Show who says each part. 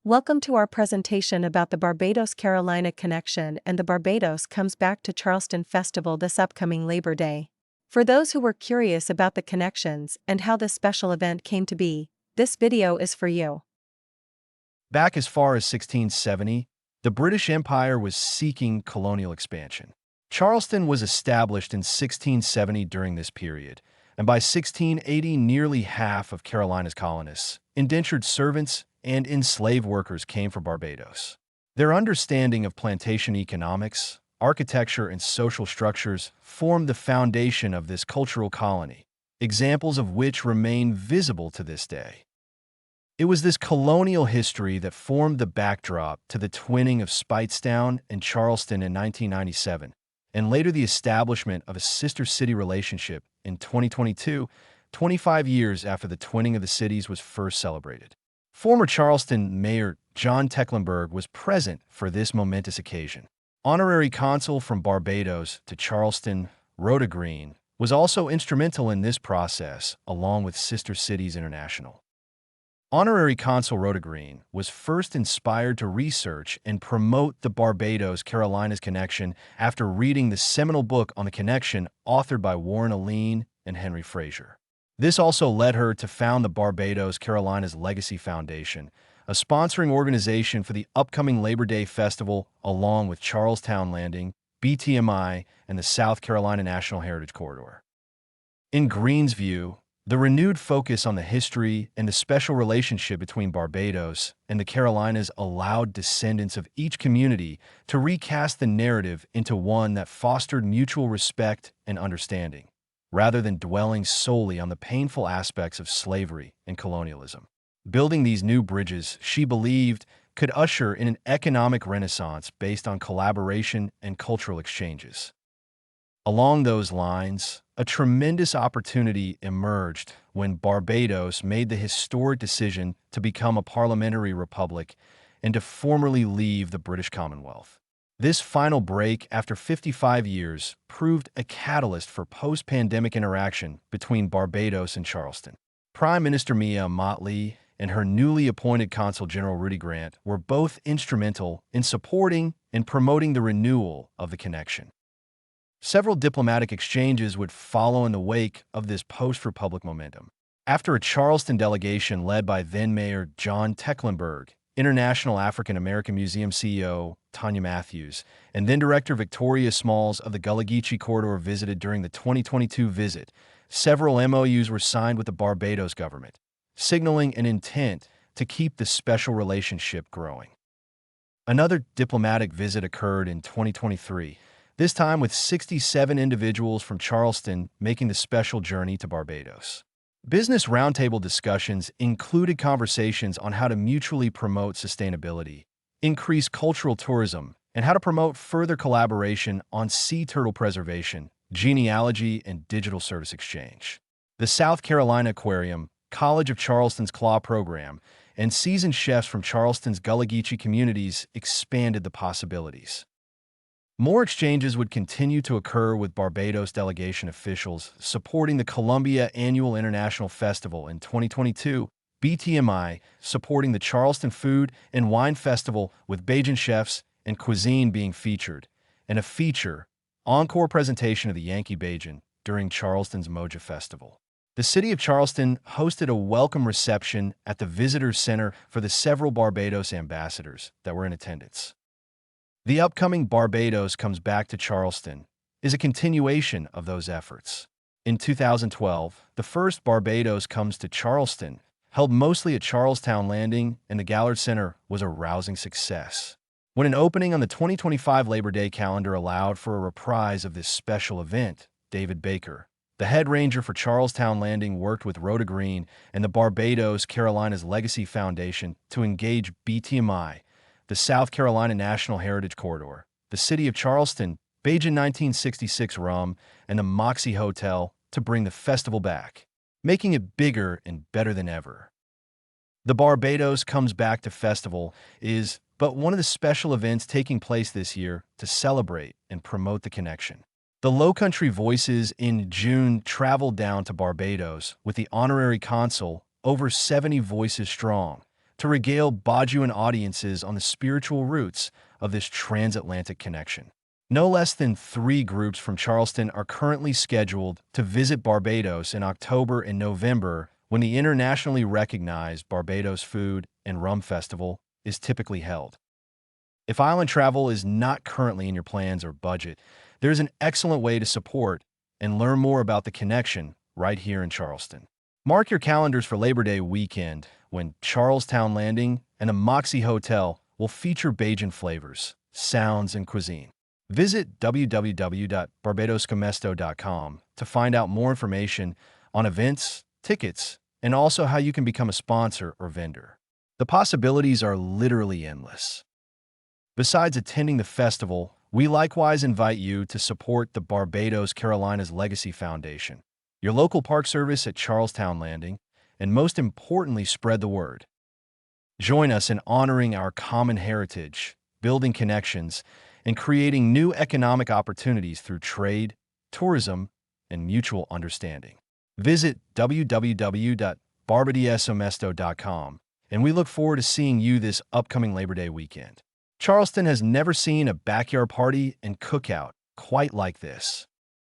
Speaker 1: Welcome to our presentation about the Barbados Carolina Connection and the Barbados Comes Back to Charleston Festival this upcoming Labor Day. For those who were curious about the connections and how this special event came to be, this video is for you.
Speaker 2: Back as far as 1670, the British Empire was seeking colonial expansion. Charleston was established in 1670 during this period, and by 1680 nearly half of Carolina's colonists, indentured servants, and enslaved workers came from Barbados. Their understanding of plantation economics, architecture, and social structures formed the foundation of this cultural colony, examples of which remain visible to this day. It was this colonial history that formed the backdrop to the twinning of Speightstown and Charleston in 1997, and later the establishment of a sister city relationship in 2022, 25 years after the twinning of the cities was first celebrated. Former Charleston Mayor John Tecklenburg was present for this momentous occasion. Honorary Consul from Barbados to Charleston, Rhoda Green, was also instrumental in this process, along with Sister Cities International. Honorary Consul Rhoda Green was first inspired to research and promote the Barbados Carolinas Connection after reading the seminal book on the connection authored by Warren Alene and Henry Fraser. This also led her to found the Barbados Carolinas Legacy Foundation, a sponsoring organization for the upcoming Labor Day Festival, along with Charles Towne Landing, BTMI, and the South Carolina National Heritage Corridor. In Green's view, the renewed focus on the history and the special relationship between Barbados and the Carolinas allowed descendants of each community to recast the narrative into one that fostered mutual respect and understanding, rather than dwelling solely on the painful aspects of slavery and colonialism. Building these new bridges, she believed, could usher in an economic renaissance based on collaboration and cultural exchanges. Along those lines, a tremendous opportunity emerged when Barbados made the historic decision to become a parliamentary republic and to formally leave the British Commonwealth. This final break after 55 years proved a catalyst for post-pandemic interaction between Barbados and Charleston. Prime Minister Mia Mottley and her newly appointed Consul General Rudy Grant were both instrumental in supporting and promoting the renewal of the connection. Several diplomatic exchanges would follow in the wake of this post-republic momentum. After a Charleston delegation led by then-Mayor John Tecklenburg, International African American Museum CEO Tanya Matthews, and then-Director Victoria Smalls of the Gullah Geechee Corridor visited during the 2022 visit, several MOUs were signed with the Barbados government, signaling an intent to keep the special relationship growing. Another diplomatic visit occurred in 2023, this time with 67 individuals from Charleston making the special journey to Barbados. Business roundtable discussions included conversations on how to mutually promote sustainability, increase cultural tourism, and how to promote further collaboration on sea turtle preservation, genealogy, and digital service exchange. The South Carolina Aquarium, College of Charleston's Claw Program, and seasoned chefs from Charleston's Gullah Geechee communities expanded the possibilities. More exchanges would continue to occur with Barbados delegation officials supporting the Columbia Annual International Festival in 2022, BTMI supporting the Charleston Food and Wine Festival with Bajan chefs and cuisine being featured, and a encore presentation of the Yankee Bajan during Charleston's Moja Festival. The city of Charleston hosted a welcome reception at the Visitors Center for the several Barbados ambassadors that were in attendance. The upcoming Barbados Comes Back to Charleston is a continuation of those efforts. In 2012, the first Barbados Comes to Charleston, held mostly at Charles Towne Landing and the Gallard Center, was a rousing success. When an opening on the 2025 Labor Day calendar allowed for a reprise of this special event, David Baker, the head ranger for Charles Towne Landing, worked with Rhoda Green and the Barbados Carolinas Legacy Foundation to engage BTMI, the South Carolina National Heritage Corridor, the City of Charleston, Bajan 1966 Rum, and the Moxie Hotel to bring the festival back, making it bigger and better than ever. The Barbados Comes Back to Festival is but one of the special events taking place this year to celebrate and promote the connection. The Lowcountry Voices in June traveled down to Barbados with the honorary consul, over 70 voices strong, to regale Barbadoan audiences on the spiritual roots of this transatlantic connection. No less than 3 groups from Charleston are currently scheduled to visit Barbados in October and November, when the internationally recognized Barbados Food and Rum Festival is typically held. If island travel is not currently in your plans or budget, there's an excellent way to support and learn more about the connection right here in Charleston. Mark your calendars for Labor Day weekend, when Charles Towne Landing and the Moxie Hotel will feature Bajan flavors, sounds, and cuisine. Visit www.barbadoscomesto.com to find out more information on events, tickets, and also how you can become a sponsor or vendor. The possibilities are literally endless. Besides attending the festival, we likewise invite you to support the Barbados Carolina's Legacy Foundation, your local park service at Charles Towne Landing, and most importantly, spread the word. Join us in honoring our common heritage, building connections, and creating new economic opportunities through trade, tourism, and mutual understanding. Visit www.barbadoscomesto.com, and we look forward to seeing you this upcoming Labor Day weekend. Charleston has never seen a backyard party and cookout quite like this.